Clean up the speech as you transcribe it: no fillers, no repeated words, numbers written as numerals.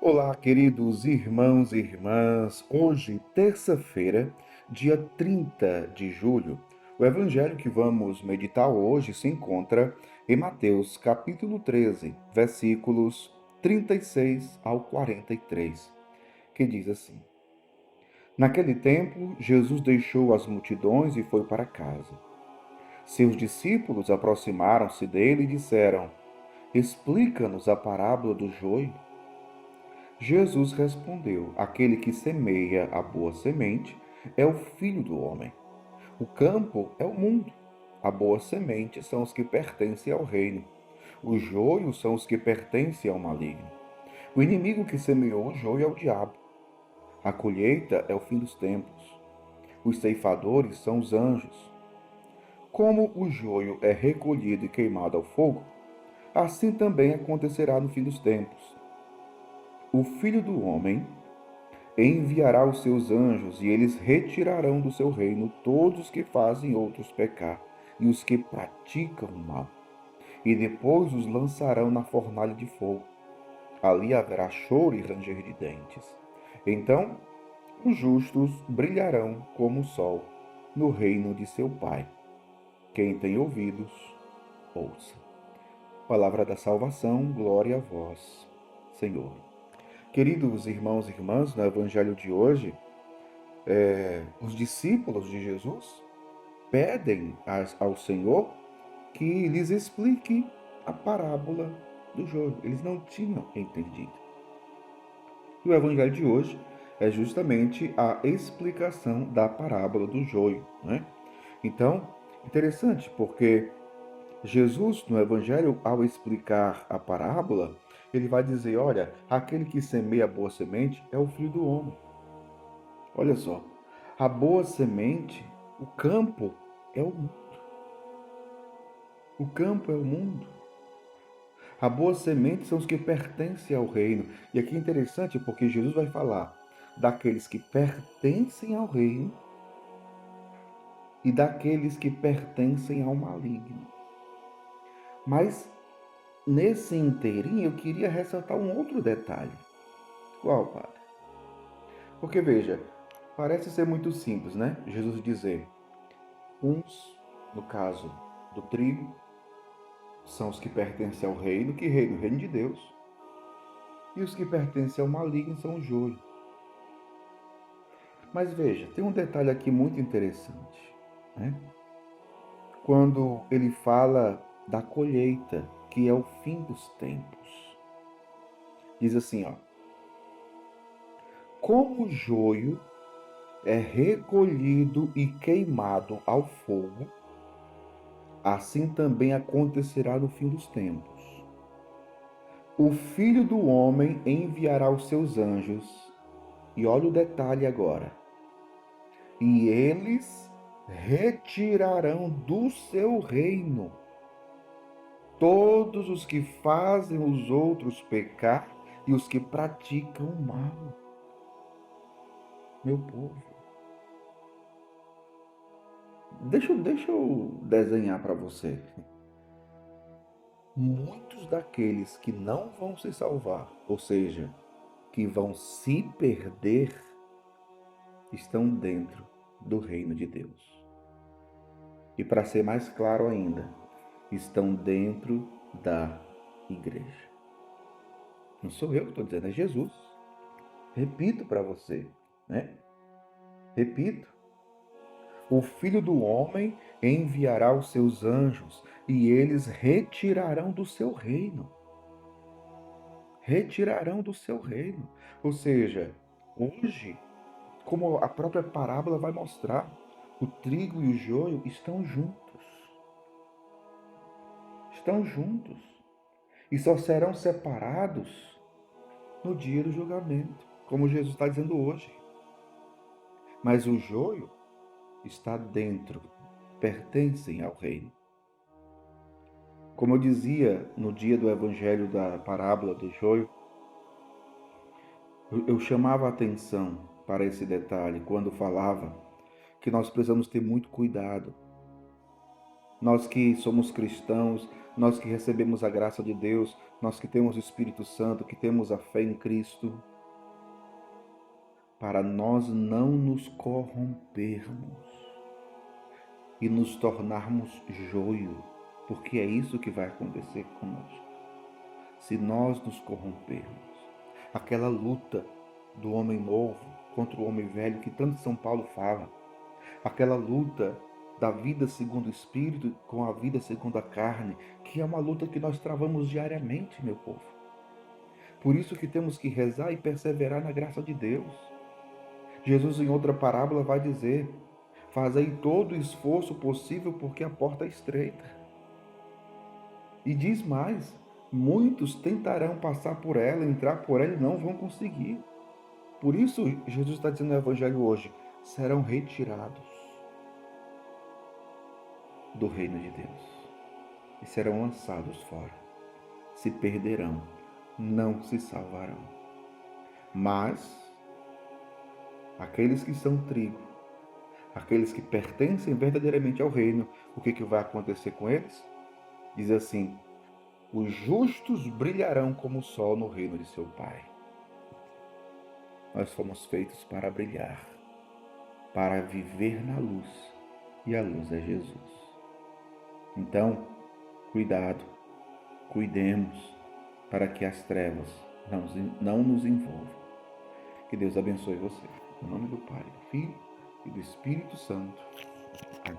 Olá, queridos irmãos e irmãs. Hoje, terça-feira, dia 30 de julho. O evangelho que vamos meditar hoje se encontra em Mateus, capítulo 13, versículos 36 ao 43, que diz assim: Naquele tempo, Jesus deixou as multidões e foi para casa. Seus discípulos aproximaram-se dele e disseram: Explica-nos a parábola do joio. Jesus respondeu: Aquele que semeia a boa semente é o filho do homem. O campo é o mundo. A boa semente são os que pertencem ao reino. Os joios são os que pertencem ao maligno. O inimigo que semeou o joio é o diabo. A colheita é o fim dos tempos. Os ceifadores são os anjos. Como o joio é recolhido e queimado ao fogo, assim também acontecerá no fim dos tempos. O filho do homem enviará os seus anjos, e eles retirarão do seu reino todos os que fazem outros pecar e os que praticam o mal, e depois os lançarão na fornalha de fogo. Ali haverá choro e ranger de dentes. Então os justos brilharão como o sol no reino de seu Pai. Quem tem ouvidos, ouça. Palavra da salvação, glória a vós, Senhor. Queridos irmãos e irmãs, no evangelho de hoje, os discípulos de Jesus pedem ao Senhor que lhes explique a parábola do joio. Eles não tinham entendido. E o evangelho de hoje é justamente a explicação da parábola do joio, né? Então, interessante, porque Jesus, no evangelho, ao explicar a parábola, ele vai dizer: olha, aquele que semeia a boa semente é o filho do homem. Olha só, a boa semente, o campo é o mundo. O campo é o mundo. A boa semente são os que pertencem ao reino. E aqui é interessante porque Jesus vai falar daqueles que pertencem ao reino e daqueles que pertencem ao maligno. Mas nesse inteirinho eu queria ressaltar um outro detalhe. Qual, padre? Porque veja, parece ser muito simples, né? Jesus dizer: uns, no caso do trigo, são os que pertencem ao reino. Que reino? O reino de Deus. E os que pertencem ao maligno são o joio. Mas veja, tem um detalhe aqui muito interessante, né? Quando ele fala da colheita, que é o fim dos tempos. Diz assim, ó: Como o joio é recolhido e queimado ao fogo, assim também acontecerá no fim dos tempos. O Filho do Homem enviará os seus anjos, e olha o detalhe agora, e eles retirarão do seu reino todos os que fazem os outros pecar e os que praticam o mal. Meu povo, deixa eu desenhar para você. Muitos daqueles que não vão se salvar, ou seja, que vão se perder, estão dentro do reino de Deus. E para ser mais claro ainda, estão dentro da igreja. Não sou eu que estou dizendo, é Jesus. Repito para você, né? Repito. O Filho do Homem enviará os seus anjos e eles retirarão do seu reino. Retirarão do seu reino. Ou seja, hoje, como a própria parábola vai mostrar, o trigo e o joio estão juntos. Estão juntos. E só serão separados no dia do julgamento, como Jesus está dizendo hoje. Mas o joio está dentro, pertencem ao reino. Como eu dizia no dia do evangelho da parábola do joio, eu chamava a atenção para esse detalhe quando falava que nós precisamos ter muito cuidado Nós que somos cristãos, nós que recebemos a graça de Deus, nós que temos o Espírito Santo, que temos a fé em Cristo, para nós não nos corrompermos e nos tornarmos joio, porque é isso que vai acontecer conosco. Se nós nos corrompermos, aquela luta do homem novo contra o homem velho que tanto São Paulo fala, aquela luta da vida segundo o Espírito com a vida segundo a carne, que é uma luta que nós travamos diariamente, meu povo. Por isso que temos que rezar e perseverar na graça de Deus. Jesus, em outra parábola, vai dizer: fazei todo o esforço possível porque a porta é estreita. E diz mais: muitos tentarão passar por ela, entrar por ela e não vão conseguir. Por isso, Jesus está dizendo no Evangelho hoje: serão retirados do reino de Deus e serão lançados fora. Se perderão, não se salvarão. Mas aqueles que são trigo, aqueles que pertencem verdadeiramente ao reino, o que vai acontecer com eles? Diz assim: os justos brilharão como o sol no reino de seu Pai. Nós fomos feitos para brilhar, para viver na luz, e a luz é Jesus. Então, cuidado, cuidemos para que as trevas não nos envolvam. Que Deus abençoe você. Em nome do Pai, do Filho e do Espírito Santo. Amém.